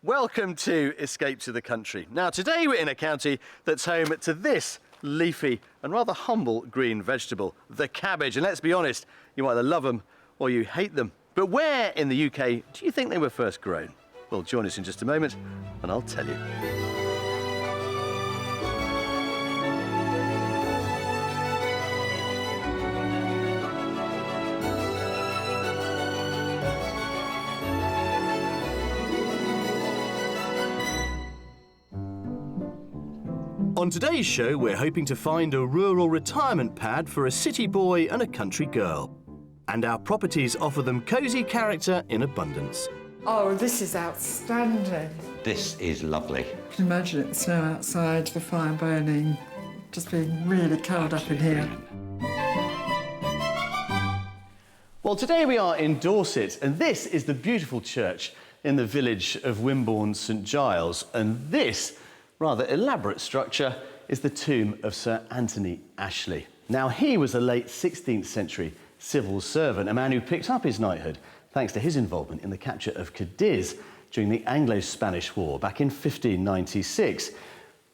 Welcome to Escape to the Country. Now, today we're in a county that's home to this leafy and rather humble green vegetable, the cabbage. And let's be honest, you either love them or you hate them. But where in the UK do you think they were first grown? Well, join us in just a moment and I'll tell you. On today's show, we're hoping to find a rural retirement pad for a city boy and a country girl. And our properties offer them cosy character in abundance. Oh, this is outstanding. This is lovely. You can imagine it, the snow outside, the fire burning, just being really curled up in here. Well, today we are in Dorset, and this is the beautiful church in the village of Wimborne St Giles, and this rather elaborate structure is the tomb of Sir Anthony Ashley. Now, he was a late 16th century civil servant, a man who picked up his knighthood thanks to his involvement in the capture of Cadiz during the Anglo-Spanish War back in 1596.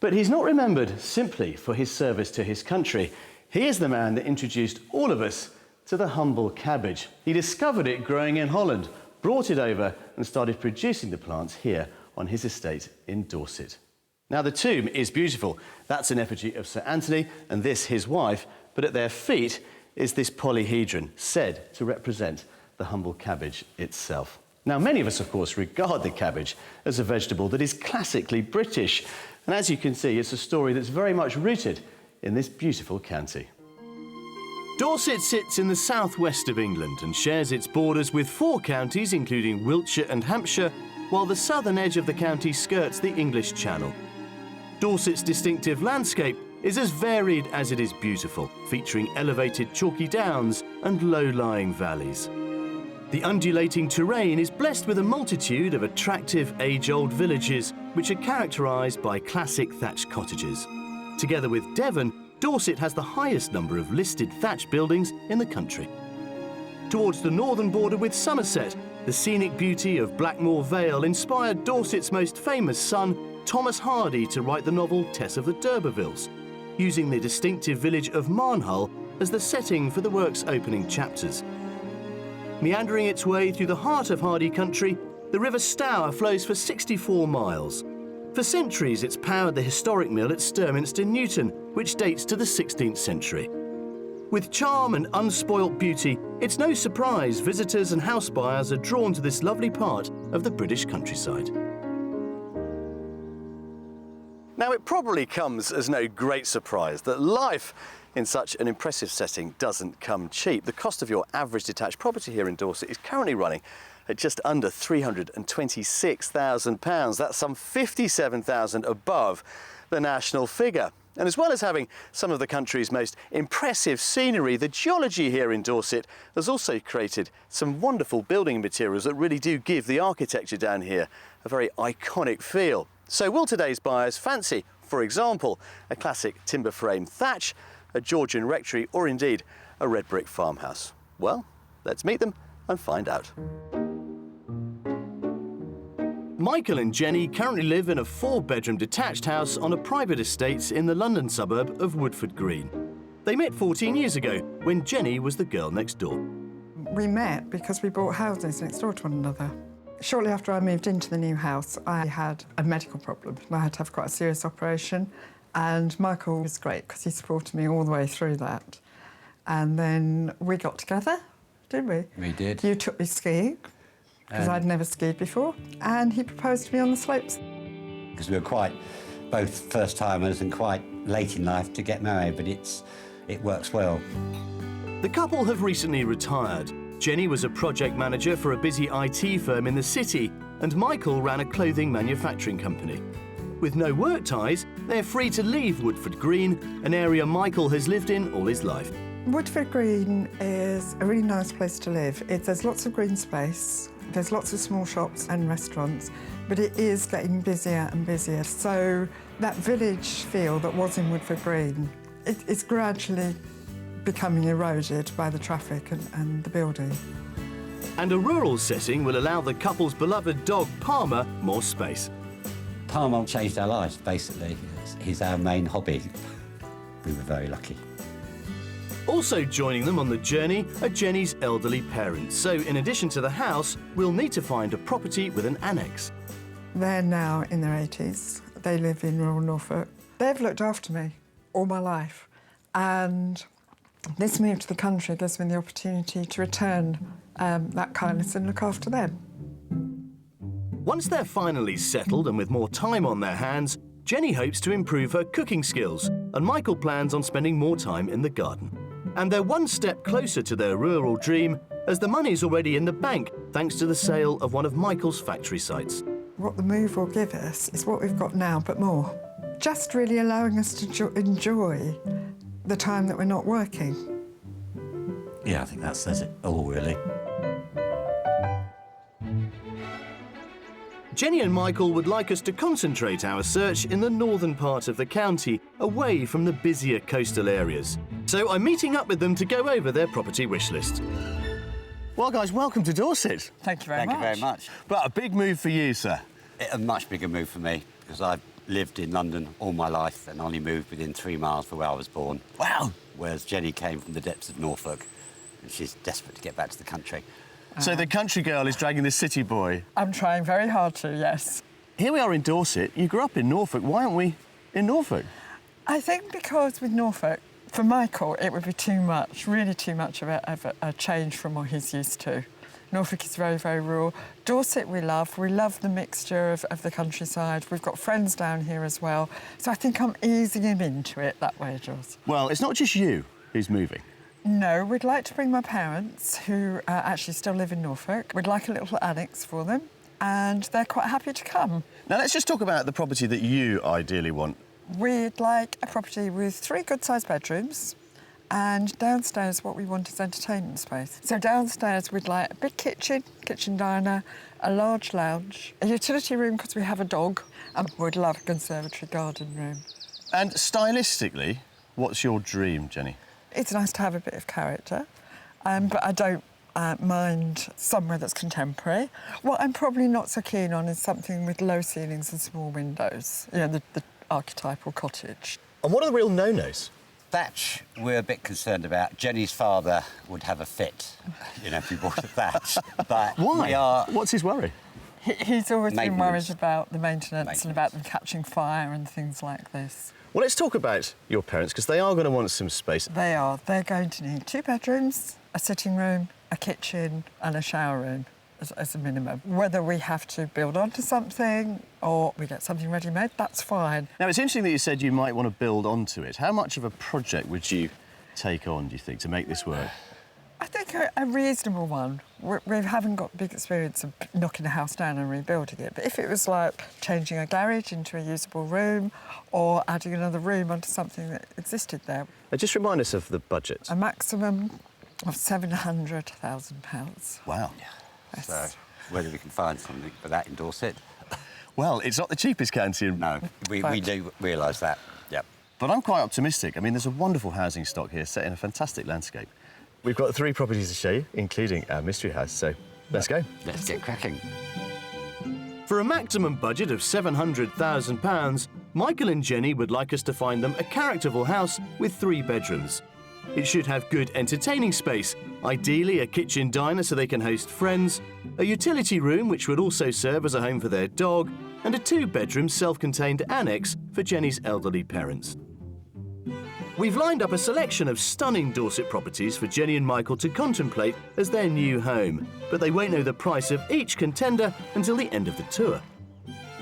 But he's not remembered simply for his service to his country. He is the man that introduced all of us to the humble cabbage. He discovered it growing in Holland, brought it over and started producing the plants here on his estate in Dorset. Now, the tomb is beautiful. That's an effigy of Sir Anthony and this his wife, but at their feet is this polyhedron, said to represent the humble cabbage itself. Now, many of us, of course, regard the cabbage as a vegetable that is classically British. And as you can see, it's a story that's very much rooted in this beautiful county. Dorset sits in the southwest of England and shares its borders with 4 counties, including Wiltshire and Hampshire, while the southern edge of the county skirts the English Channel. Dorset's distinctive landscape is as varied as it is beautiful, featuring elevated chalky downs and low-lying valleys. The undulating terrain is blessed with a multitude of attractive age-old villages which are characterised by classic thatched cottages. Together with Devon, Dorset has the highest number of listed thatched buildings in the country. Towards the northern border with Somerset, the scenic beauty of Blackmore Vale inspired Dorset's most famous son, Thomas Hardy, to write the novel Tess of the D'Urbervilles, using the distinctive village of Marnhull as the setting for the work's opening chapters. Meandering its way through the heart of Hardy country, the River Stour flows for 64 miles. For centuries, it's powered the historic mill at Sturminster Newton, which dates to the 16th century. With charm and unspoilt beauty, it's no surprise visitors and house buyers are drawn to this lovely part of the British countryside. Now, it probably comes as no great surprise that life in such an impressive setting doesn't come cheap. The cost of your average detached property here in Dorset is currently running at just under £326,000. That's some £57,000 above the national figure. And as well as having some of the country's most impressive scenery, the geology here in Dorset has also created some wonderful building materials that really do give the architecture down here a very iconic feel. So will today's buyers fancy, for example, a classic timber frame thatch, a Georgian rectory, or indeed a red brick farmhouse? Well, let's meet them and find out. Michael and Jenny currently live in a 4-bedroom detached house on a private estate in the London suburb of Woodford Green. They met 14 years ago when Jenny was the girl next door. We met because we bought houses next door to one another. Shortly after I moved into the new house, I had a medical problem. I had to have quite a serious operation, and Michael was great because he supported me all the way through that. And then we got together, didn't we? We did. You took me skiing, because I'd never skied before, and he proposed to me on the slopes. Because we were quite both first-timers and quite late in life to get married, but it works well. The couple have recently retired. Jenny was a project manager for a busy IT firm in the city, and Michael ran a clothing manufacturing company. With no work ties, they're free to leave Woodford Green, an area Michael has lived in all his life. Woodford Green is a really nice place to live. There's lots of green space, there's lots of small shops and restaurants, but it is getting busier and busier. So that village feel that was in Woodford Green, it's gradually becoming eroded by the traffic and the building. And a rural setting will allow the couple's beloved dog, Palmer, more space. Palmer changed our lives, basically. He's our main hobby. We were very lucky. Also joining them on the journey are Jenny's elderly parents. So in addition to the house, we'll need to find a property with an annex. They're now in their 80s. They live in rural Norfolk. They've looked after me all my life. And this move to the country gives me the opportunity to return that kindness and look after them. Once they're finally settled and with more time on their hands, Jenny hopes to improve her cooking skills, and Michael plans on spending more time in the garden. And they're one step closer to their rural dream, as the money's already in the bank thanks to the sale of one of Michael's factory sites. What the move will give us is what we've got now, but more. Just really allowing us to enjoy the time that we're not working. Yeah, I think that says it all, really. Jenny and Michael would like us to concentrate our search in the northern part of the county, away from the busier coastal areas. So I'm meeting up with them to go over their property wish list. Well, guys, welcome to Dorset. Thank you very much. Thank you very much. But a big move for you, sir. A much bigger move for me, because I've lived in London all my life and only moved within 3 miles of where I was born. Wow. Whereas Jenny came from the depths of Norfolk, and she's desperate to get back to the country. So the country girl is dragging the city boy. I'm trying very hard to, yes. Here we are in Dorset. You grew up in Norfolk. Why aren't we in Norfolk? I think because with Norfolk, for Michael, it would be too much, really too much of a change from what he's used to. Norfolk is very, very rural. Dorset we love. We love the mixture of the countryside. We've got friends down here as well. So I think I'm easing him into it that way, Jules. Well, it's not just you who's moving. No, we'd like to bring my parents, who actually still live in Norfolk. We'd like a little annex for them, and they're quite happy to come. Now, let's just talk about the property that you ideally want. We'd like a property with 3 good-sized bedrooms, and downstairs what we want is entertainment space. So downstairs we'd like a big kitchen diner, a large lounge, a utility room because we have a dog, and we'd love a conservatory garden room. And stylistically, what's your dream, Jenny? It's nice to have a bit of character, but I don't mind somewhere that's contemporary. What I'm probably not so keen on is something with low ceilings and small windows, you know, the archetypal cottage. And what are the real no-nos? Thatch, we're a bit concerned about. Jenny's father would have a fit, you know, if we bought a thatch. But why? What's his worry? He's always been Maintenance. worried about the maintenance and about them catching fire and things like this. Well, let's talk about your parents, because they are going to want some space. They are. They're going to need 2 bedrooms, a sitting room, a kitchen and a shower room as a minimum. Whether we have to build onto something or we get something ready-made, that's fine. Now, it's interesting that you said you might want to build onto it. How much of a project would you take on, do you think, to make this work? I think a reasonable one. We haven't got big experience of knocking a house down and rebuilding it, but if it was like changing a garage into a usable room or adding another room onto something that existed there. Now, just remind us of the budget. A maximum of £700,000. Wow. Yes. So whether we can find something for that in Dorset. Well, it's not the cheapest county. No, we do realise that, yep. But I'm quite optimistic. I mean, there's a wonderful housing stock here set in a fantastic landscape. We've got 3 properties to show you, including our mystery house, so let's go. Let's get cracking. For a maximum budget of £700,000, Michael and Jenny would like us to find them a characterful house with 3 bedrooms. It should have good entertaining space, ideally a kitchen diner so they can host friends, a utility room which would also serve as a home for their dog, and a 2-bedroom self-contained annex for Jenny's elderly parents. We've lined up a selection of stunning Dorset properties for Jenny and Michael to contemplate as their new home, but they won't know the price of each contender until the end of the tour.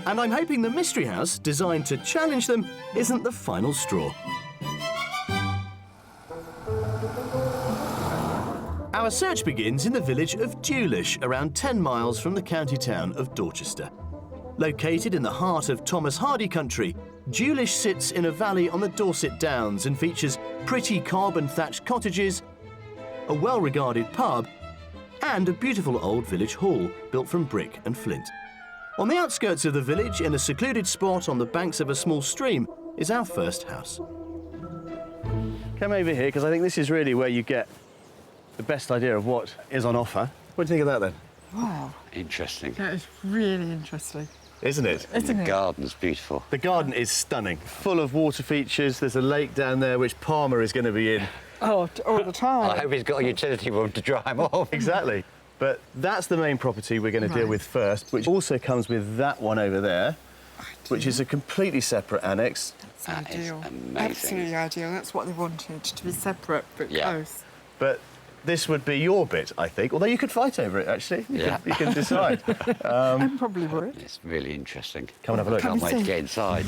And I'm hoping the mystery house, designed to challenge them, isn't the final straw. Our search begins in the village of Jules, around 10 miles from the county town of Dorchester. Located in the heart of Thomas Hardy country, Jules sits in a valley on the Dorset Downs and features pretty carbon-thatched cottages, a well-regarded pub, and a beautiful old village hall built from brick and flint. On the outskirts of the village, in a secluded spot on the banks of a small stream, is our first house. Come over here, because I think this is really where you get the best idea of what is on offer. What do you think of that, then? Wow, Interesting. that is really interesting. Isn't it? Isn't The it? garden's beautiful. The garden is stunning, full of water features. There's a lake down there, which Palmer is going to be in. Oh, all the time. I hope he's got a utility room to dry him off. Exactly. But that's the main property we're going to deal Right. with first, which also comes with that one over there, which is a completely separate annex. That's That is ideal. amazing. Absolutely ideal. That's what they wanted, to be separate but Yeah. close. But this would be your bit, I think, although you could fight over it, actually. You can decide. I probably would. It's really interesting. Come and have a look. Can't Come wait see. to get inside.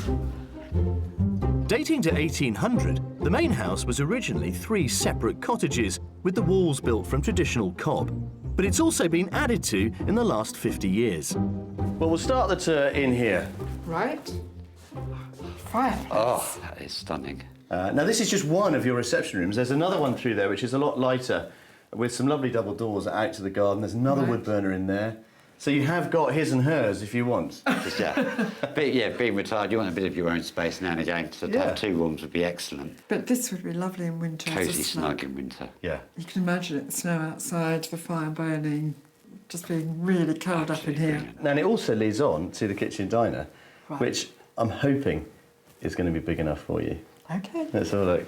Dating to 1800, the main house was originally 3 separate cottages with the walls built from traditional cob. But it's also been added to in the last 50 years. Well, we'll start the tour in here. Right? Fireplace. Oh, that is stunning. Now, this is just one of your reception rooms. There's another one through there, which is a lot lighter, with some lovely double doors out to the garden. There's another Right. wood burner in there. So you have got his and hers if you want. Just, being retired, you want a bit of your own space now and again. So to Yeah. have 2 rooms would be excellent. But this would be lovely in winter. as a Cosy snack. snug in winter. Yeah. You can imagine it, the snow outside, the fire burning, just being really curled up in here. Brilliant. And it also leads on to the kitchen diner, Right. which I'm hoping is going to be big enough for you. Okay. Let's have a look.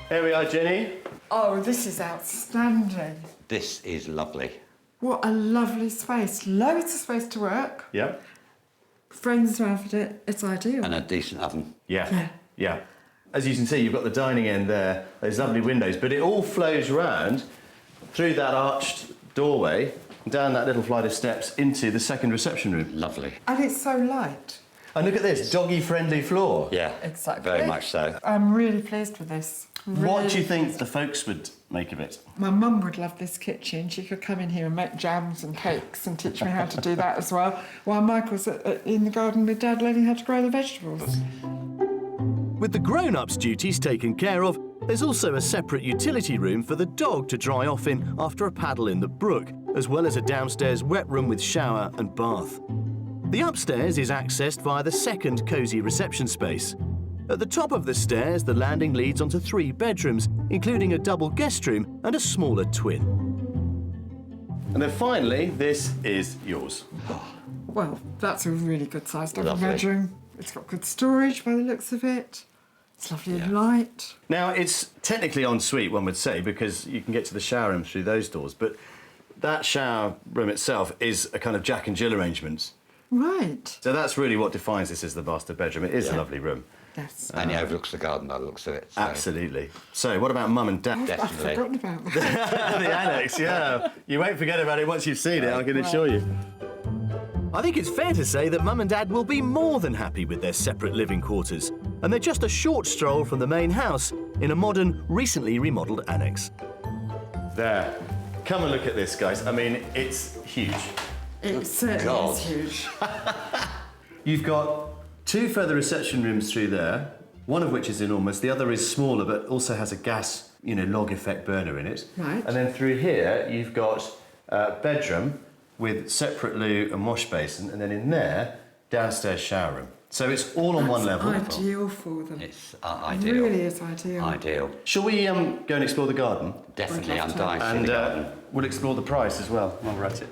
Here we are, Jenny. Oh, this is outstanding. This is lovely. What a lovely space. Loads of space to work. Yeah. Friends around for it. It's ideal. And a decent oven. Yeah. Yeah. Yeah. As you can see, you've got the dining end there, those lovely windows, but it all flows round through that arched doorway, down that little flight of steps into the second reception room. Lovely. And it's so light. And look at this, doggy-friendly floor. Yeah. Exactly. Very much so. I'm really pleased with this. What do you Really think pleased. the folks would make of it? My mum would love this kitchen. She could come in here and make jams and cakes and teach me how to do that as well, while Michael's in the garden with Dad learning how to grow the vegetables. With the grown-ups' duties taken care of, there's also a separate utility room for the dog to dry off in after a paddle in the brook, as well as a downstairs wet room with shower and bath. The upstairs is accessed via the second cosy reception space. At the top of the stairs, the landing leads onto 3 bedrooms, including a double guest room and a smaller twin. And then finally, this is yours. Well, that's a really good sized double Lovely. bedroom. It's got good storage by the looks of it. It's lovely and light. Now, it's technically en suite, one would say, because you can get to the shower room through those doors, but that shower room itself is a kind of Jack and Jill arrangement. Right. So that's really what defines this as the master bedroom. It is a Yeah. lovely room. Yes. And it overlooks the garden by the looks of it. So. Absolutely. So what about mum and dad? I've Definitely. forgotten about that. The annex, yeah. You won't forget about it once you've seen it, I can assure you. I think it's fair to say that mum and dad will be more than happy with their separate living quarters, and they're just a short stroll from the main house in a modern, recently remodelled annex. There. Come and look at this, guys. I mean, it's huge. It certainly God. is huge. You've got 2 further reception rooms through there, one of which is enormous, the other is smaller but also has a gas, log effect burner in it. Right. And then through here, you've got a bedroom with separate loo and wash basin, and then in there, downstairs shower room. So it's all on one level. Ideal for them. It's ideal. Really is ideal. Ideal. Shall we go and explore the garden? Definitely, I'd I'm love to. dying to see And the garden. we'll explore the price as well while we're at it.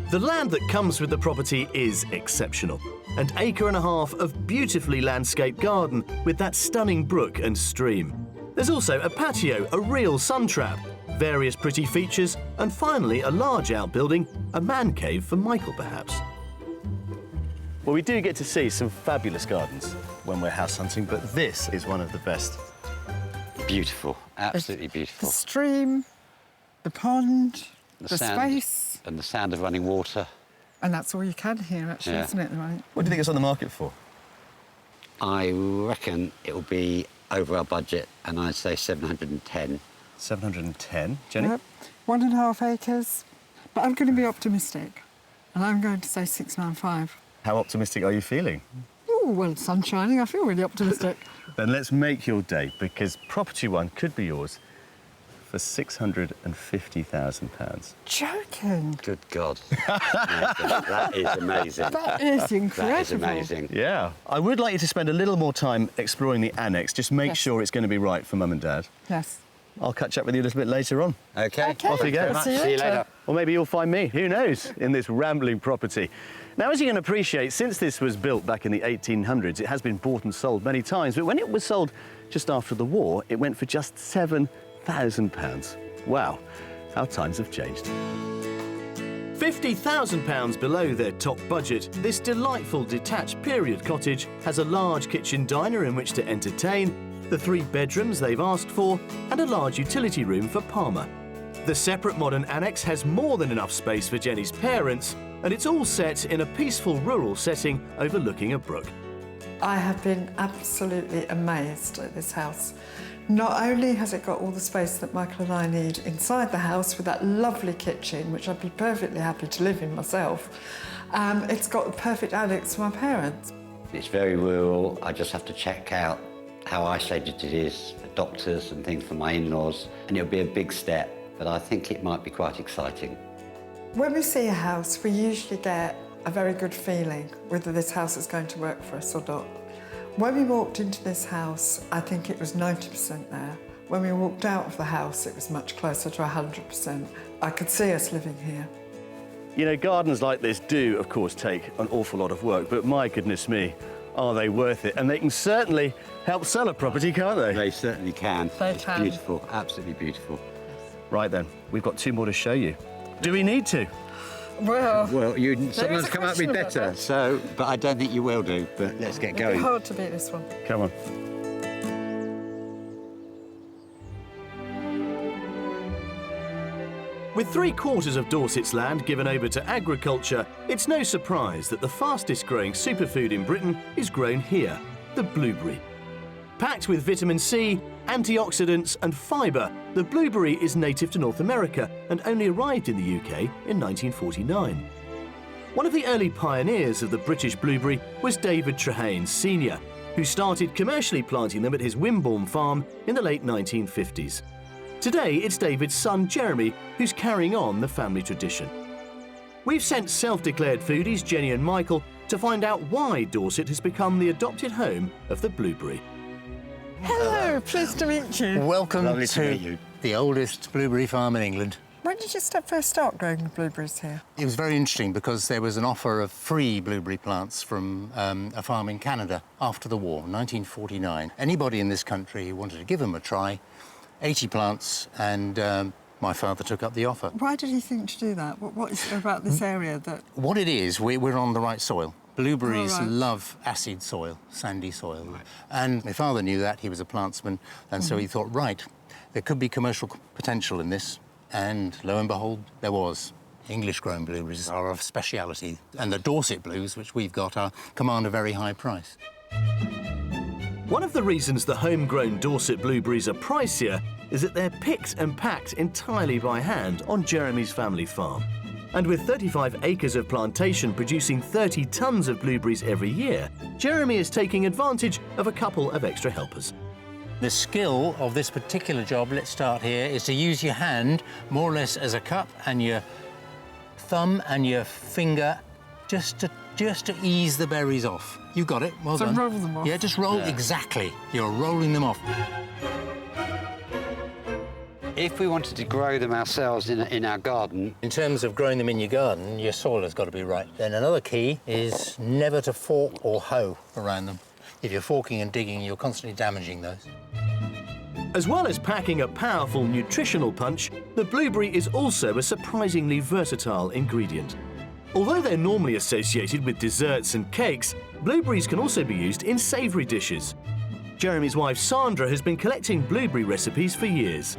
The land that comes with the property is exceptional. An acre and a half of beautifully landscaped garden with that stunning brook and stream. There's also a patio, a real sun trap, various pretty features, and finally a large outbuilding, a man cave for Michael perhaps. Well, we do get to see some fabulous gardens when we're house hunting, but this is one of the best. Beautiful. Absolutely The beautiful. stream, the pond, the sound, space. And the sound of running water. And that's all you can hear, actually, Yeah. isn't it? Right? What do you think it's on the market for? I reckon it will be over our budget, and I'd say 710. 710. Jenny? Yep. 1.5 acres. But I'm going to be optimistic. And I'm going to say 695. How optimistic are you feeling? Oh, well, sun's shining. I feel really optimistic. Then let's make your day, because property one could be yours for £650,000. Joking. Good God. That is amazing. That is incredible. That is amazing. Yeah. I would like you to spend a little more time exploring the annex, just make Yes. sure it's going to be right for mum and dad. Yes. I'll catch up with you a little bit later on. OK. Off you go. See you See you later. Or maybe you'll find me, who knows, in this rambling property. Now, as you can appreciate, since this was built back in the 1800s, it has been bought and sold many times, but when it was sold just after the war, it went for just £7,000. Wow, how times have changed. £50,000 below their top budget, this delightful detached period cottage has a large kitchen diner in which to entertain, the 3 bedrooms they've asked for, and a large utility room for Palmer. The separate modern annex has more than enough space for Jenny's parents, and it's all set in a peaceful rural setting overlooking a brook. I have been absolutely amazed at this house. Not only has it got all the space that Michael and I need inside the house with that lovely kitchen, which I'd be perfectly happy to live in myself, it's got the perfect annex for my parents. It's very rural. I just have to check out how isolated it is for doctors and things for my in-laws, and it'll be a big step, but I think it might be quite exciting. When we see a house, we usually get a very good feeling whether this house is going to work for us or not. When we walked into this house, I think it was 90% there. When we walked out of the house, it was much closer to 100%. I could see us living here. You know, gardens like this do, of course, take an awful lot of work, but my goodness me, are they worth it? And they can certainly help sell a property, can't they? They certainly can. They It's can. beautiful, absolutely beautiful. Right then, we've got 2 more to show you. Do we need to? Well, Well, is someone's a come up with question about better, that. so, but I don't think you will do, but let's get it'd be going. hard to beat this one. Come on. With 3/4 of Dorset's land given over to agriculture, it's no surprise that the fastest growing superfood in Britain is grown here, the blueberry. Packed with vitamin C, antioxidants and fibre, the blueberry is native to North America and only arrived in the UK in 1949. One of the early pioneers of the British blueberry was David Trehane Sr., who started commercially planting them at his Wimborne farm in the late 1950s. Today, it's David's son Jeremy who's carrying on the family tradition. We've sent self-declared foodies Jenny and Michael to find out why Dorset has become the adopted home of the blueberry. Hello, pleased to meet you. Welcome Lovely to meet you. the oldest blueberry farm in England. When did you first start growing the blueberries here? It was very interesting because there was an offer of free blueberry plants from a farm in Canada after the war, 1949. Anybody in this country who wanted to give them a try, 80 plants, and my father took up the offer. Why did he think to do that? What is it about this area that... What it is, we're on the right soil. Blueberries Oh, right. love acid soil, sandy soil. And my father knew that, he was a plantsman, and so he thought, right, there could be commercial potential in this. And lo and behold, there was. English-grown blueberries are of speciality, and the Dorset blues, which we've got, command a very high price. One of the reasons the homegrown Dorset blueberries are pricier is that they're picked and packed entirely by hand on Jeremy's family farm. And with 35 acres of plantation producing 30 tonnes of blueberries every year, Jeremy is taking advantage of a couple of extra helpers. The skill of this particular job, let's start here, is to use your hand more or less as a cup and your thumb and your finger just to ease the berries off. You got it, well So done. roll them off? Yeah, just roll, exactly. You're rolling them off. If we wanted to grow them ourselves in our garden, In terms of growing them in your garden, your soil has got to be right. Then another key is never to fork or hoe around them. If you're forking and digging, you're constantly damaging those. As well as packing a powerful nutritional punch, the blueberry is also a surprisingly versatile ingredient. Although they're normally associated with desserts and cakes, blueberries can also be used in savoury dishes. Jeremy's wife Sandra has been collecting blueberry recipes for years.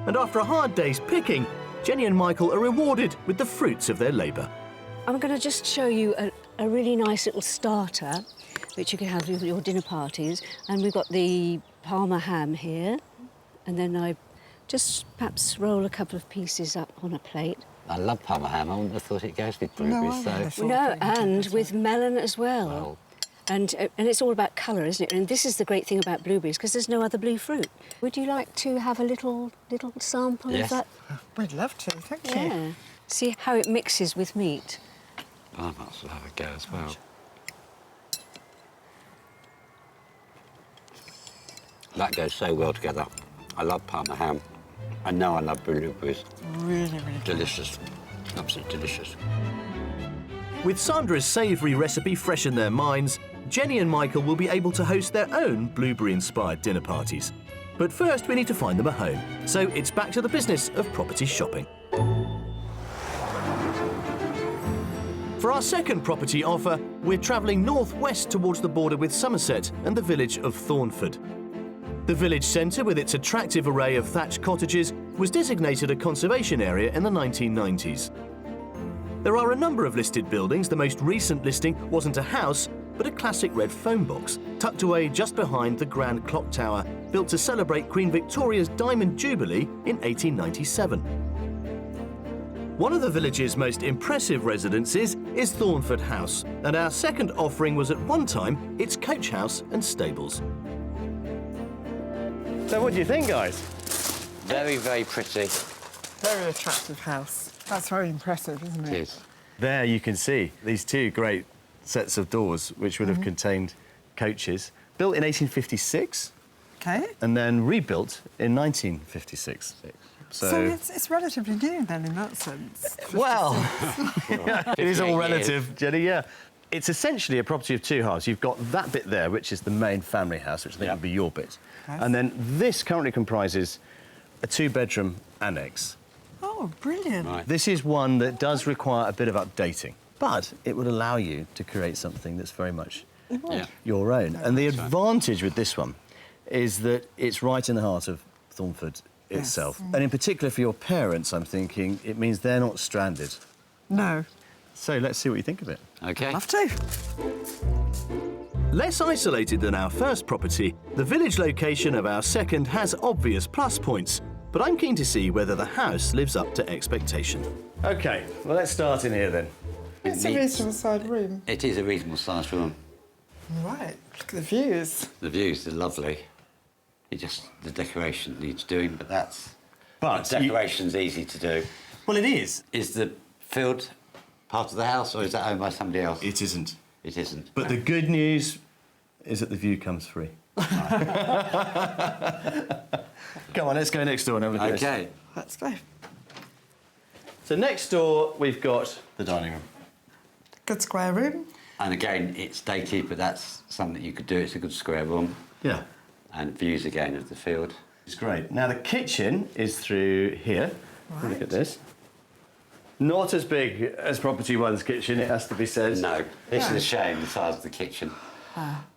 And after a hard day's picking, Jenny and Michael are rewarded with the fruits of their labour. I'm going to just show you a really nice little starter, which you can have with your dinner parties. And we've got the Parma ham here. And then I just perhaps roll a couple of pieces up on a plate. I love Parma ham. I wouldn't have thought it goes with blueberries, I so... No, and with melon as well. Well. And it's all about colour, isn't it? And this is the great thing about blueberries, because there's no other blue fruit. Would you like to have a little sample Yes. of that? We'd love to, thank you. Yeah. See how it mixes with meat. I might as well have a go as well. That goes so well together. I love Parma ham. I know I love blueberries. Really, really good. Delicious. Absolutely delicious. With Sandra's savoury recipe fresh in their minds, Jenny and Michael will be able to host their own blueberry-inspired dinner parties. But first, we need to find them a home. So it's back to the business of property shopping. For our second property offer, we're travelling northwest towards the border with Somerset and the village of Thornford. The village centre, with its attractive array of thatched cottages, was designated a conservation area in the 1990s. There are a number of listed buildings. The most recent listing wasn't a house, but a classic red phone box, tucked away just behind the Grand Clock Tower, built to celebrate Queen Victoria's Diamond Jubilee in 1897. One of the village's most impressive residences is Thornford House, and our second offering was at one time its coach house and stables. So what do you think, guys? Very, very pretty. Very attractive house. That's very impressive, isn't it? It is. There you can see these two great sets of doors, which would have contained coaches, built in 1856 OK. and then rebuilt in 1956. So it's relatively new then, in that sense. Well, it is all 58 relative, Jenny, yeah. It's essentially a property of two halves. You've got that bit there, which is the main family house, which I think would be your bit. Yes. And then this currently comprises a two-bedroom annex. Oh, brilliant. Right. This is one that does require a bit of updating, but it would allow you to create something that's very much Yeah. your own. And the advantage with this one is that it's right in the heart of Thornford itself. And in particular for your parents, I'm thinking, it means they're not stranded. No. So let's see what you think of it. OK. Love to. Less isolated than our first property, the village location of our second has obvious plus points, but I'm keen to see whether the house lives up to expectation. OK, well, let's start in here then. It's a reasonable sized room. It is a reasonable sized room. Right, look at the views. The views are lovely. The decoration needs doing, but that's... But the decoration's easy to do. Well, it is. Is the field part of the house, or is that owned by somebody else? It isn't. It isn't. But the good news is that the view comes free. Come on, let's go next door and have a look at this. OK. Let's go. So next door, we've got the dining room. Good square room. And again, it's dated, but that's something you could do. It's a good square room. Yeah. And views again of the field. It's great. Now, the kitchen is through here. Right. Look at this. Not as big as Property One's kitchen, it has to be said. No, this is a shame, the size of the kitchen.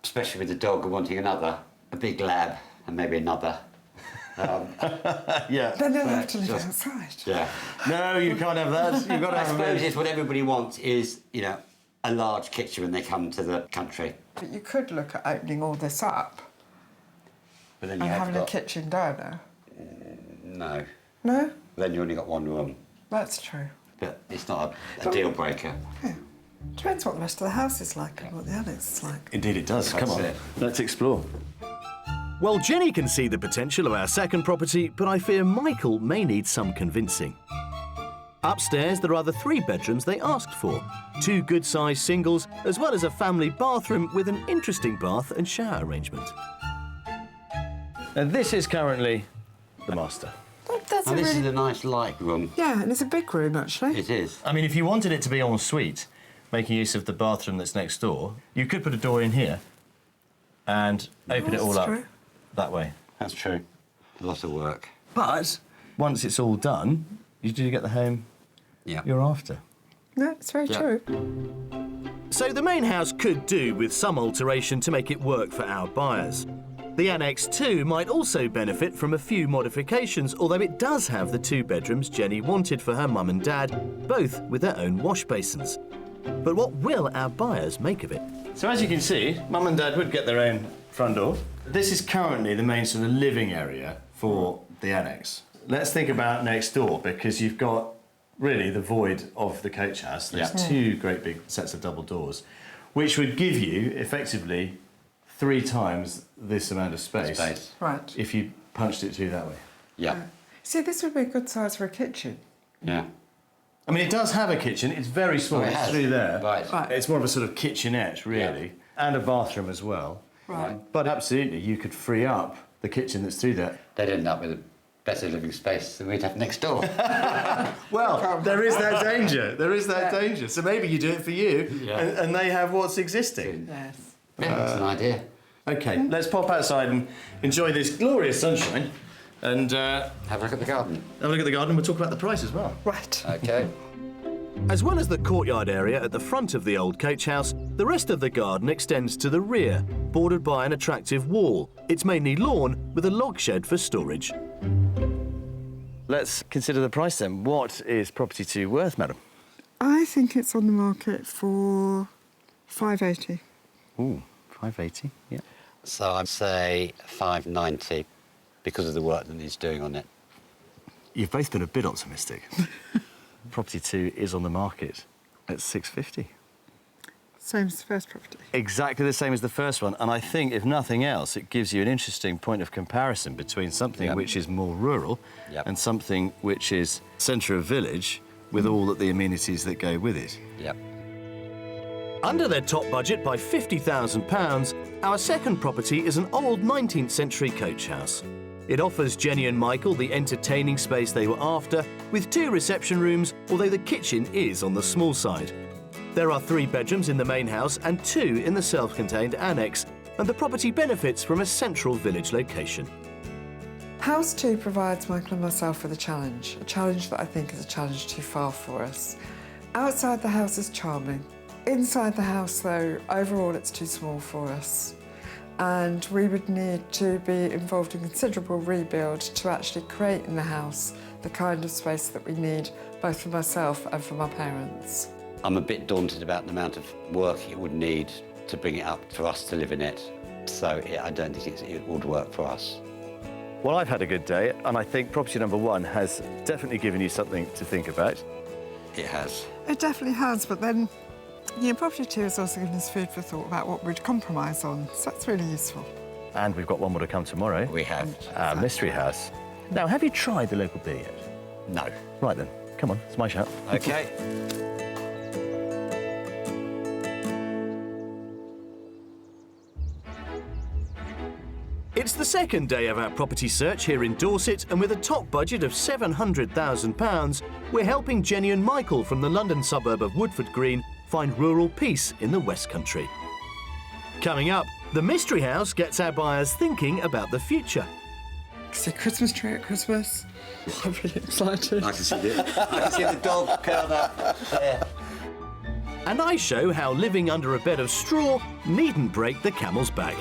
Especially with the dog wanting a big lab, and maybe another. Yeah. Then they'll have to live outside. Yeah. No, you can't have that. You've got to I have a suppose bed. it's what everybody wants is, a large kitchen when they come to the country. But you could look at opening all this up But then and you have having a kitchen diner. No. No? Then you only got one room. That's true. But it's not a deal breaker. Depends what the rest of the house is like and what the annex is like. Indeed it does. Come on. it. Let's explore. Well, Jenny can see the potential of our second property, but I fear Michael may need some convincing. Upstairs, there are the 3 bedrooms they asked for. 2 good-sized singles, as well as a family bathroom with an interesting bath and shower arrangement. And this is currently the master. That's And a this really... is a nice light room. Yeah, and it's a big room, actually. It is. I mean, if you wanted it to be en suite, making use of the bathroom that's next door, you could put a door in here and open it all That's up true. that way. That's true. A lot of work. But once it's all done, you do get the home Yeah. you're after. No, it's very Yeah. true. So the main house could do with some alteration to make it work for our buyers. The Annex 2 might also benefit from a few modifications, although it does have the 2 bedrooms Jenny wanted for her mum and dad, both with their own wash basins. But what will our buyers make of it? So as you can see, mum and dad would get their own front door. This is currently the main sort of living area for the annex. Let's think about next door, because you've got really the void of the coach house. There's 2 great big sets of double doors, which would give you effectively 3 times this amount of space. Right. If you punched it through that way. Yeah. See, this would be a good size for a kitchen. Yeah. I mean, it does have a kitchen. It's very small. Oh, it It's has. through there. Right. Right. It's more of a sort of kitchenette, really, and a bathroom as well. Right. But absolutely, you could free up the kitchen that's through there. They'd end up with a better living space than we'd have next door. Well, there is that danger. There is that danger. So maybe you do it for you, and they have what's existing. Yes. Yeah, that's an idea. OK, let's pop outside and enjoy this glorious sunshine and Have a look at the garden. have a look at the garden. We'll talk about the price as well. Right. OK. As well as the courtyard area at the front of the old coach house, the rest of the garden extends to the rear, bordered by an attractive wall. It's mainly lawn with a log shed for storage. Let's consider the price then. What is property 2 worth, madam? I think it's on the market for £580. Ooh, 580, yeah. So I'd say £590 because of the work that he's doing on it. You've both been a bit optimistic. Property 2 is on the market at 650. Same as the first property. Exactly the same as the first one, and I think, if nothing else, it gives you an interesting point of comparison between something which is more rural and something which is centre of village with all of the amenities that go with it. Yep. Under their top budget by £50,000, our second property is an old 19th century coach house. It offers Jenny and Michael the entertaining space they were after, with 2 reception rooms, although the kitchen is on the small side. There are 3 bedrooms in the main house and 2 in the self-contained annex, and the property benefits from a central village location. House 2 provides Michael and myself with a challenge that I think is a challenge too far for us. Outside the house is charming. Inside the house, though, overall it's too small for us. And we would need to be involved in considerable rebuild to actually create in the house the kind of space that we need, both for myself and for my parents. I'm a bit daunted about the amount of work it would need to bring it up for us to live in it. So I don't think it would work for us. Well, I've had a good day, and I think property number 1 has definitely given you something to think about. It has. It definitely has, but then, property 2 has also given us food for thought about what we'd compromise on, so that's really useful. And we've got one more to come tomorrow. We have. Our mystery house. Now, have you tried the local beer yet? No. Right then, come on, it's my shout. OK. It's the second day of our property search here in Dorset, and with a top budget of £700,000, we're helping Jenny and Michael from the London suburb of Woodford Green find rural peace in the West Country. Coming up, the mystery house gets our buyers thinking about the future. See a Christmas tree at Christmas. I'm really excited. I can see the dog curled up there. And I show how living under a bed of straw needn't break the camel's back.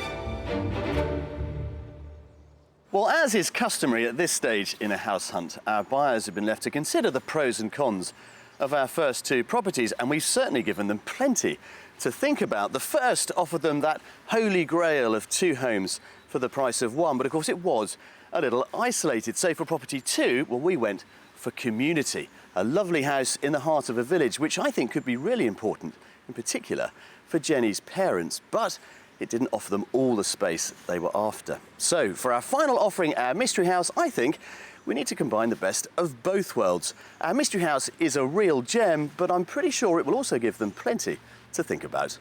Well, as is customary at this stage in a house hunt, our buyers have been left to consider the pros and cons of our first 2 properties, and we've certainly given them plenty to think about. The first offered them that holy grail of 2 homes for the price of 1, but of course it was a little isolated. So for property 2, well, we went for community, a lovely house in the heart of a village, which I think could be really important, in particular for Jenny's parents, but it didn't offer them all the space they were after. So for our final offering, our mystery house, I think we need to combine the best of both worlds. Our mystery house is a real gem, but I'm pretty sure it will also give them plenty to think about.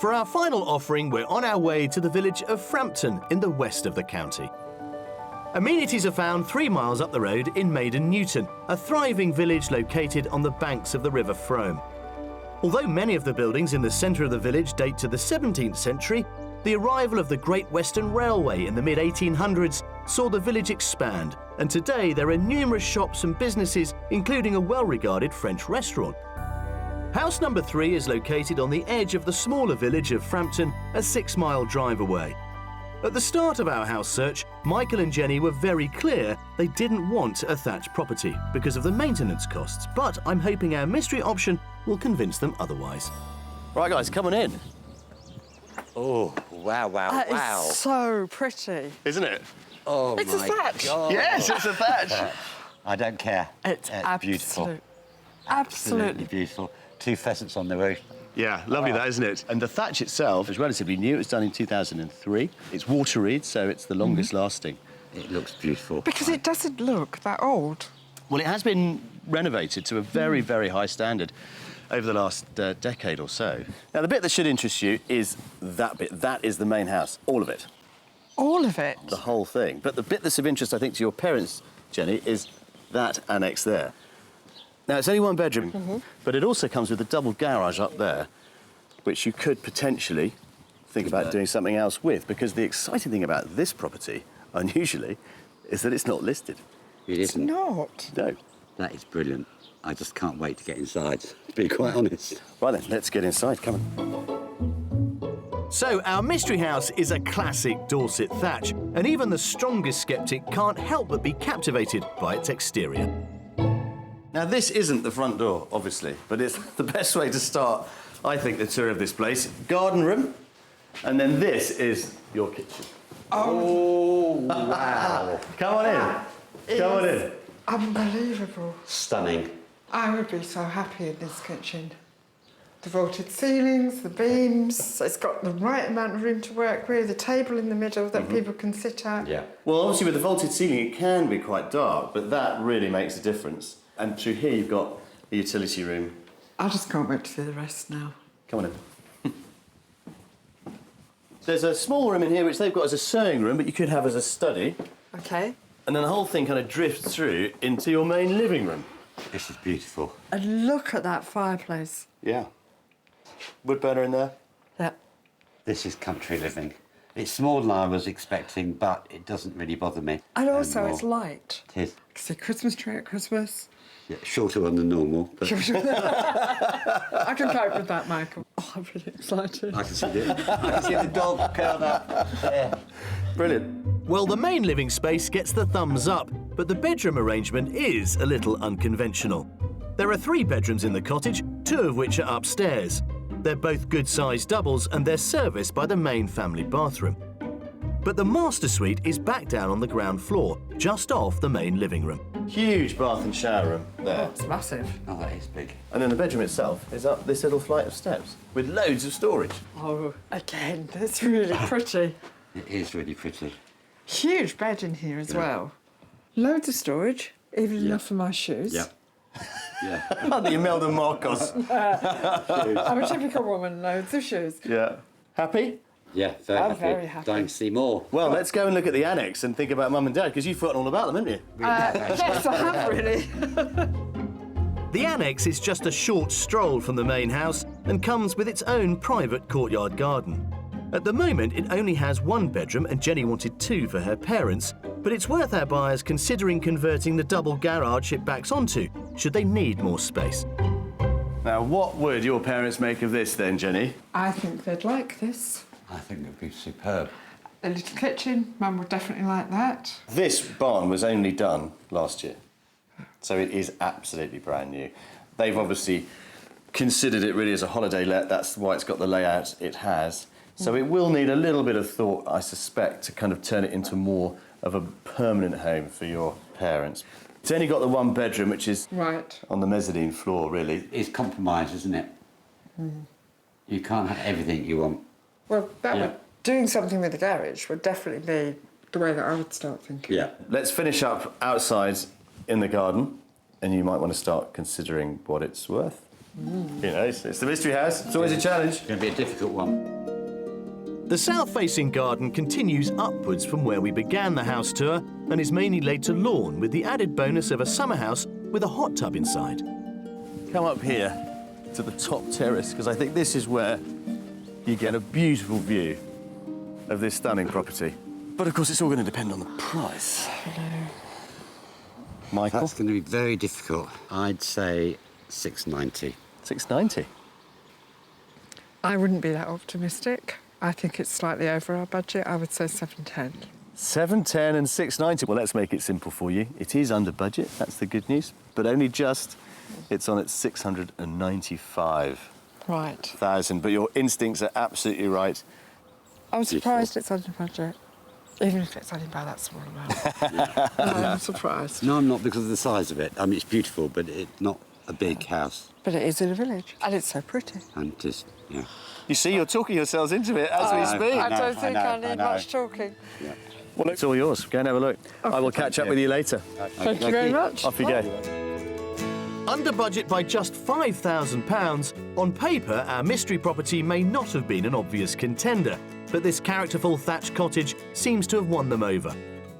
For our final offering, we're on our way to the village of Frampton in the west of the county. Amenities are found 3 miles up the road in Maiden Newton, a thriving village located on the banks of the River Frome. Although many of the buildings in the centre of the village date to the 17th century, the arrival of the Great Western Railway in the mid-1800s saw the village expand, and today there are numerous shops and businesses, including a well-regarded French restaurant. House number 3 is located on the edge of the smaller village of Frampton, a 6-mile drive away. At the start of our house search, Michael and Jenny were very clear they didn't want a thatched property because of the maintenance costs, but I'm hoping our mystery option will convince them otherwise. Right, guys, come on in. Oh, wow, wow, That wow. is so pretty. Isn't it? Oh, It's a my thatch. God. Yes, it's a thatch. I don't care. It's beautiful. Absolutely beautiful. 2 pheasants on the roof. Yeah, lovely that, isn't it? And the thatch itself is relatively new. It was done in 2003. It's water-reed, so it's the longest lasting. It looks beautiful. Because it doesn't look that old. Well, it has been renovated to a very, very high standard. over the last decade or so. Now, the bit that should interest you is that bit. That is the main house, all of it. All of it? The whole thing. But the bit that's of interest, I think, to your parents, Jenny, is that annex there. Now, it's only one bedroom, but it also comes with a double garage up there, which you could potentially think about doing something else with, because the exciting thing about this property, unusually, is that it's not listed. It isn't. It's not. No. That is brilliant. I just can't wait to get inside, to be quite honest. Right then, let's get inside. Come on. So our mystery house is a classic Dorset thatch, and even the strongest sceptic can't help but be captivated by its exterior. Now, this isn't the front door, obviously, but it's the best way to start, I think, the tour of this place. Garden room, and then this is your kitchen. Oh, Wow. Come on in. Come on in. unbelievable. Stunning. I would be so happy in this kitchen. The vaulted ceilings, the beams, it's got the right amount of room to work with, the table in the middle that people can sit at. Yeah. Well, obviously, with the vaulted ceiling, it can be quite dark, but that really makes a difference. And through here, you've got the utility room. I just can't wait to see the rest now. Come on in. There's a small room in here which they've got as a sewing room, but you could have as a study. Okay. And then the whole thing kind of drifts through into your main living room. This is beautiful. And look at that fireplace. Yeah. Wood burner in there. Yeah. This is country living. It's smaller than I was expecting, but it doesn't really bother me. And also anymore. it's light. It is. It's a Christmas tree at Christmas. Yeah, shorter one than normal, but I can cope with that, Michael. Oh, I'm really excited. I can see the dog curled up there. Brilliant. Well, the main living space gets the thumbs up, but the bedroom arrangement is a little unconventional. There are 3 bedrooms in the cottage, 2 of which are upstairs. They're both good-sized doubles and they're serviced by the main family bathroom. But the master suite is back down on the ground floor, just off the main living room. Huge bath and shower room there. It's massive. Oh, that is big. And then the bedroom itself is up this little flight of steps with loads of storage. Oh, again, it's really pretty. It is really pretty. Huge bed in here as well. Loads of storage, even enough for my shoes. Yep. Yeah. The Imelda Marcos. I'm a typical woman, loads of shoes. Yeah. Happy? Yeah, I'm very happy. Dying to see more. Well, let's go and look at the annex and think about Mum and Dad, because you've forgotten all about them, haven't you? Yes, I have really. The annex is just a short stroll from the main house and comes with its own private courtyard garden. At the moment, it only has 1 bedroom and Jenny wanted 2 for her parents, but it's worth our buyers considering converting the double garage it backs onto, should they need more space. Now, what would your parents make of this then, Jenny? I think they'd like this. I think it would be superb. A little kitchen, Mum would definitely like that. This barn was only done last year, so it is absolutely brand new. They've obviously considered it really as a holiday let, that's why it's got the layout it has. So it will need a little bit of thought, I suspect, to kind of turn it into more of a permanent home for your parents. It's only got the 1 bedroom, which is Right. on the mezzanine floor, really. It's compromise, isn't it? You can't have everything you want. Well, that Yeah. would, doing something with the garage would definitely be the way that I would start thinking. Yeah. Let's finish up outside in the garden, and you might want to start considering what it's worth. You know, it's the mystery house. It's always a challenge. It's going to be a difficult one. The south-facing garden continues upwards from where we began the house tour and is mainly laid to lawn with the added bonus of a summer house with a hot tub inside. Come up here to the top terrace, because I think this is where you get a beautiful view of this stunning property. But of course, it's all going to depend on the price. Michael? That's going to be very difficult. I'd say 690. 690. I wouldn't be that optimistic. I think it's slightly over our budget. I would say 710. 710 and 690. Well, let's make it simple for you. It is under budget, that's the good news, but only just. It's on at 695,000. Right. But your instincts are absolutely right. I'm surprised it's under budget, even if it's only by that small amount. I'm surprised. No, I'm not, because of the size of it. I mean, it's beautiful, but it's not a big house. But it is in a village, and it's so pretty. And just, yeah. You see, you're talking yourselves into it as we speak. I don't think I know. need much talking. Well, it's all yours. Go and have a look. I will catch up with you later. Thank you very much. Off you go. Under budget by just £5,000, on paper our mystery property may not have been an obvious contender, but this characterful thatched cottage seems to have won them over.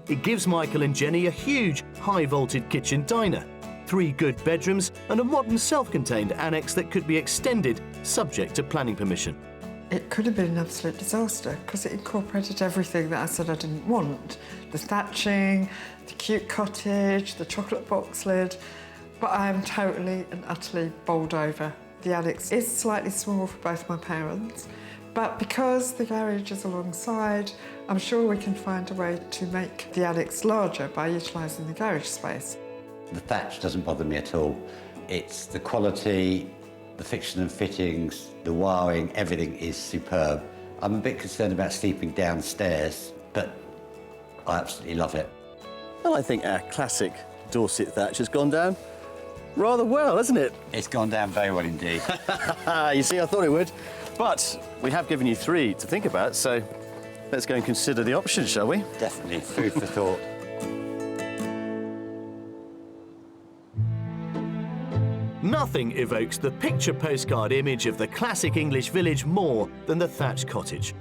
It gives Michael and Jenny a huge, high-vaulted kitchen diner, 3 good bedrooms and a modern self-contained annex that could be extended subject to planning permission. It could have been an absolute disaster because it incorporated everything that I said I didn't want. The thatching, the cute cottage, the chocolate box lid. But I am totally and utterly bowled over. The annex is slightly small for both my parents, but because the garage is alongside, I'm sure we can find a way to make the annex larger by utilising the garage space. The thatch doesn't bother me at all. It's the quality, the fixtures and fittings, the wiring, everything is superb. I'm a bit concerned about sleeping downstairs, but I absolutely love it. Well, I think our classic Dorset thatch has gone down rather well, hasn't it? It's gone down very well indeed. You see, I thought it would. But we have given you 3 to think about, so let's go and consider the options, shall we? Definitely, food for thought. Nothing evokes the picture postcard image of the classic English village more than the thatched cottage.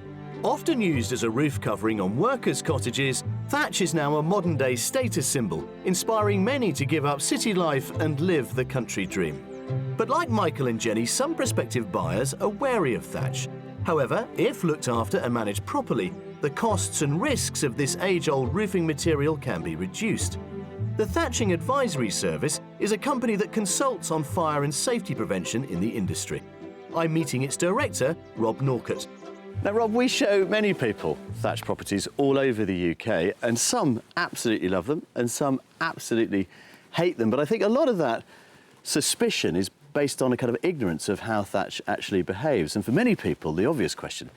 Often used as a roof covering on workers' cottages, thatch is now a modern-day status symbol, inspiring many to give up city life and live the country dream. But like Michael and Jenny, some prospective buyers are wary of thatch. However, if looked after and managed properly, the costs and risks of this age-old roofing material can be reduced. The Thatching Advisory Service is a company that consults on fire and safety prevention in the industry. I'm meeting its director, Rob Norcott. Now, Rob, we show many people thatched properties all over the UK, and some absolutely love them and some absolutely hate them. But I think a lot of that suspicion is based on a kind of ignorance of how thatch actually behaves. And for many people, the obvious question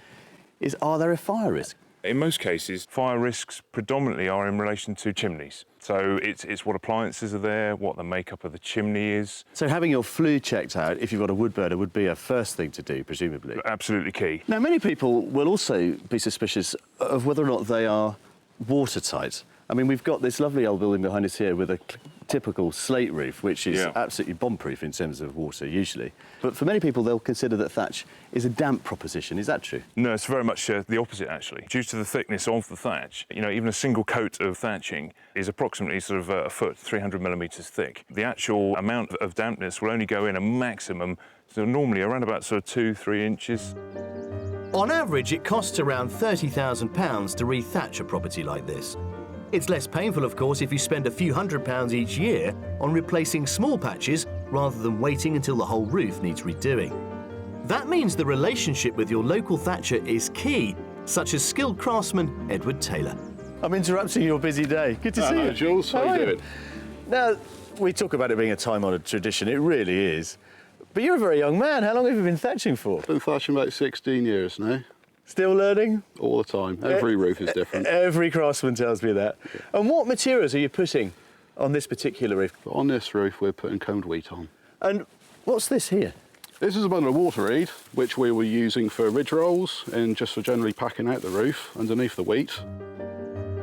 is, are there a fire risk? In most cases, fire risks predominantly are in relation to chimneys. So it's what appliances are there, what the makeup of the chimney is. So having your flue checked out, if you've got a wood burner, would be a first thing to do, presumably. Absolutely key. Now, many people will also be suspicious of whether or not they are watertight. I mean, we've got this lovely old building behind us here with a typical slate roof, which is absolutely bomb-proof in terms of water, usually. But for many people, they'll consider that thatch is a damp proposition. Is that true? No, it's very much the opposite, actually. Due to the thickness of the thatch, you know, even a single coat of thatching is approximately sort of a foot, 300 millimetres thick. The actual amount of dampness will only go in a maximum, so normally around about sort of 2-3 inches. On average, it costs around £30,000 to re-thatch a property like this. It's less painful, of course, if you spend a few £100s each year on replacing small patches rather than waiting until the whole roof needs redoing. That means the relationship with your local thatcher is key, such as skilled craftsman Edward Taylor. I'm interrupting your busy day. Good to see you. Jules, how you doing? Now, we talk about it being a time-honoured tradition. It really is. But you're a very young man. How long have you been thatching for? Been thatching about 16 years now. Still learning? All the time. Every roof is different. Every craftsman tells me that. Yeah. And what materials are you putting on this particular roof? On this roof, we're putting combed wheat on. And what's this here? This is a bundle of water reed, which we were using for ridge rolls and just for generally packing out the roof underneath the wheat.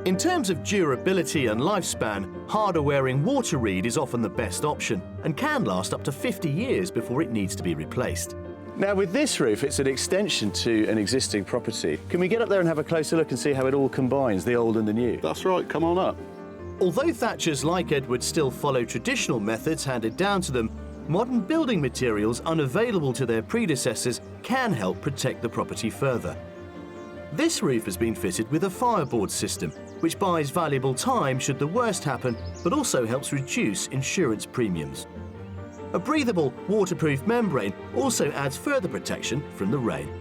In terms of durability and lifespan, harder-wearing water reed is often the best option and can last up to 50 years before it needs to be replaced. Now, with this roof, it's an extension to an existing property. Can we get up there and have a closer look and see how it all combines, the old and the new? That's right, come on up. Although thatchers like Edward still follow traditional methods handed down to them, modern building materials unavailable to their predecessors can help protect the property further. This roof has been fitted with a fireboard system, which buys valuable time should the worst happen, but also helps reduce insurance premiums. A breathable, waterproof membrane also adds further protection from the rain.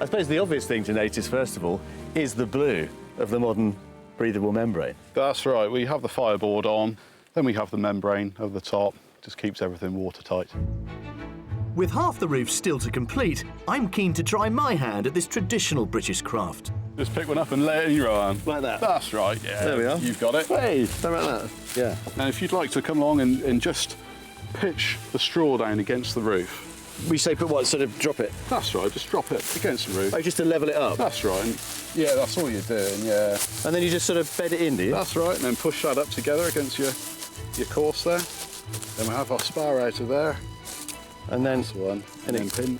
I suppose the obvious thing to notice, first of all, is the blue of the modern breathable membrane. That's right, we have the fireboard on, then we have the membrane over the top, just keeps everything watertight. With half the roof still to complete, I'm keen to try my hand at this traditional British craft. Just pick one up and lay it in your arm. Like that? That's right, yeah. There we are. You've got it. Hey, how about that? Yeah. Now, if you'd like to come along and just pitch the straw down against the roof. We say put what, sort of drop it? That's right, just drop it against the roof. Oh, just to level it up? That's right. And yeah, that's all you're doing, yeah. And then you just sort of bed it in, do you? That's right, and then push that up together against your course there. Then we have our spar out of there. And then This one, and then pin.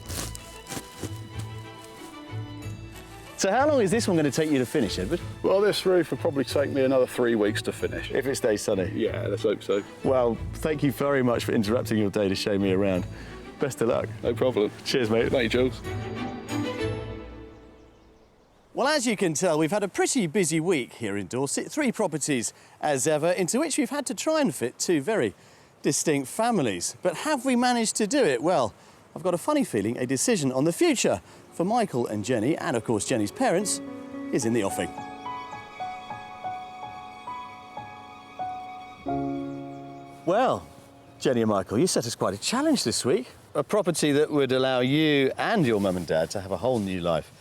So how long is this one going to take you to finish, Edward? Well, this roof will probably take me another 3 weeks to finish. If it stays sunny. Yeah, let's hope so. Well, thank you very much for interrupting your day to show me around. Best of luck. No problem. Cheers, mate. Thank you, Jules. Well, as you can tell, we've had a pretty busy week here in Dorset. 3 properties, as ever, into which we've had to try and fit 2 very distinct families. But have we managed to do it? Well, I've got a funny feeling a decision on the future for Michael and Jenny, and of course Jenny's parents, is in the offing. Well, Jenny and Michael, you set us quite a challenge this week. A property that would allow you and your mum and dad to have a whole new life.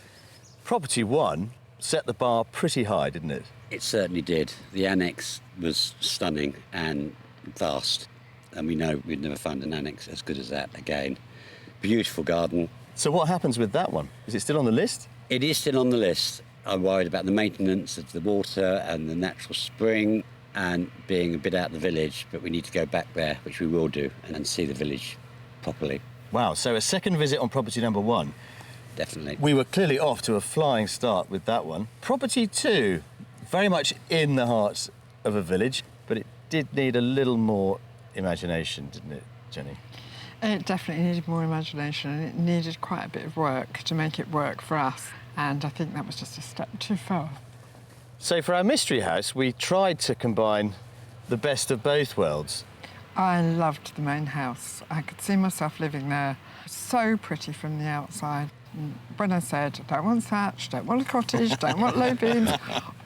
Property 1 set the bar pretty high, didn't it? It certainly did. The annex was stunning and vast, and we know we'd never find an annex as good as that again. Beautiful garden. So what happens with that one? Is it still on the list? It is still on the list. I'm worried about the maintenance of the water and the natural spring and being a bit out of the village, but we need to go back there, which we will do, and see the village properly. Wow, so a second visit on property number 1. Definitely. We were clearly off to a flying start with that one. Property 2, very much in the heart of a village, but it did need a little more imagination, didn't it, Jenny? It definitely needed more imagination, and it needed quite a bit of work to make it work for us. And I think that was just a step too far. So for our mystery house, we tried to combine the best of both worlds. I loved the main house. I could see myself living there. So pretty from the outside. When I said, don't want thatch, don't want a cottage, don't want low beams,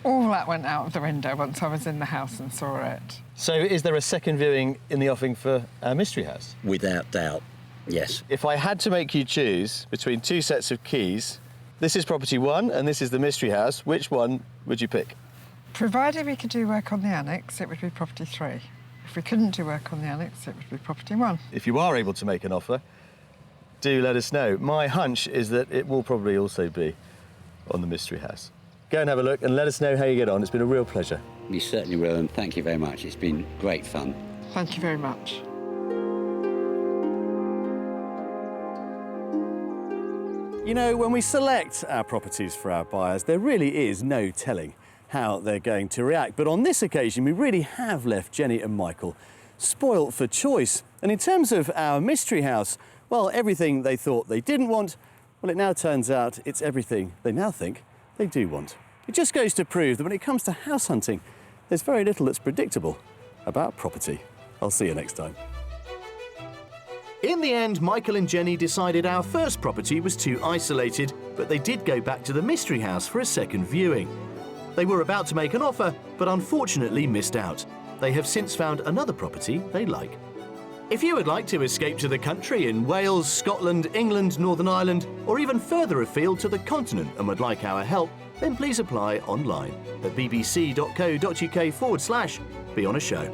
all that went out of the window once I was in the house and saw it. So is there a second viewing in the offing for our mystery house? Without doubt, yes. If I had to make you choose between 2 sets of keys, this is property 1 and this is the mystery house, which one would you pick? Provided we could do work on the annex, it would be property 3. If we couldn't do work on the annex, it would be property 1. If you are able to make an offer, do let us know. My hunch is that it will probably also be on the mystery house. Go and have a look and let us know how you get on. It's been a real pleasure. We certainly will, and thank you very much. It's been great fun. Thank you very much. You know, when we select our properties for our buyers, there really is no telling how they're going to react. But on this occasion, we really have left Jenny and Michael spoilt for choice. And in terms of our mystery house, well, everything they thought they didn't want, well, it now turns out it's everything they now think they do want. It just goes to prove that when it comes to house hunting, there's very little that's predictable about property. I'll see you next time. In the end, Michael and Jenny decided our first property was too isolated, but they did go back to the mystery house for a second viewing. They were about to make an offer, but unfortunately missed out. They have since found another property they like. If you would like to escape to the country in Wales, Scotland, England, Northern Ireland, or even further afield to the continent and would like our help, then please apply online at bbc.co.uk/be on a show.